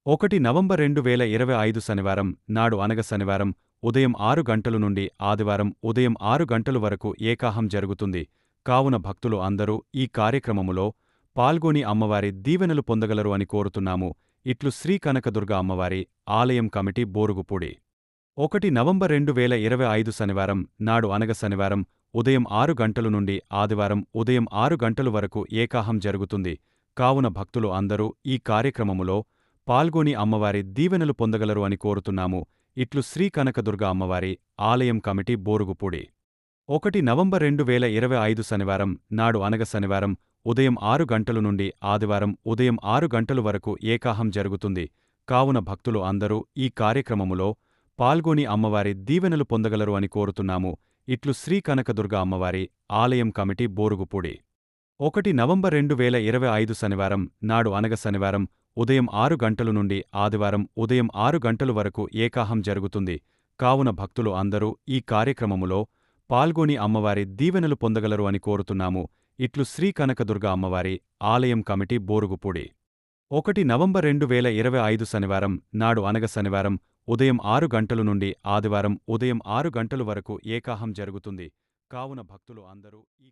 1 November 2025 శనివారం నాడు అనగా శనివారం ఉదయం 6 గంటలు నుండి ఆదివారం ఉదయం 6 గంటలు వరకు ఏకాహం జరుగుతుంది. కావున భక్తులు అందరూ ఈ కార్యక్రమములో పాల్గొని అమ్మవారి దీవెనలు పొందగలరు అని కోరుతున్నాము. ఇట్లు శ్రీ కనకదుర్గ అమ్మవారి ఆలయం కమిటీ బోరుగుపూడి. 1 నవంబర్ 2025 శనివారం నాడు అనగా శనివారం ఉదయం 6 గంటలు నుండి ఆదివారం ఉదయం 6 గంటలు వరకు ఏకాహం జరుగుతుంది. కావున భక్తులు అందరూ ఈ కార్యక్రమములో పాల్గొని అమ్మవారి దీవెనలు పొందగలరు అని కోరుతున్నాము. ఇట్లు శ్రీ కనకదుర్గ అమ్మవారి ఆలయం కమిటీ బోరుగుపూడి. 1 నవంబర్ 2025 శనివారం నాడు అనగా శనివారం ఉదయం 6 గంటలు నుండి ఆదివారం ఉదయం 6 గంటలు వరకు ఏకాహం జరుగుతుంది. కావున భక్తులు అందరూ ఈ కార్యక్రమములో పాల్గొని అమ్మవారి దీవెనలు పొందగలరు అని కోరుతున్నాము. ఇట్లు శ్రీ కనకదుర్గ అమ్మవారి ఆలయం కమిటీ బోరుగుపూడి. 1 నవంబర్ 2025 శనివారం నాడు అనగా శనివారం ఉదయం 6 గంటలు నుండి ఆదివారం ఉదయం 6 గంటలు వరకు ఏకాహం జరుగుతుంది. కావున భక్తులు అందరూ ఈ కార్యక్రమములో పాల్గొని అమ్మవారి దీవెనలు పొందగలరు అని కోరుతున్నాము. ఇట్లు శ్రీ కనకదుర్గ అమ్మవారి ఆలయం కమిటీ బోరుగుపూడి. 1 నవంబర్ 2025 శనివారం నాడు అనగా శనివారం ఉదయం 6 గంటలు నుండి ఆదివారం ఉదయం 6 గంటలు వరకు ఏకాహం జరుగుతుంది. కావున భక్తులు అందరూ ఈ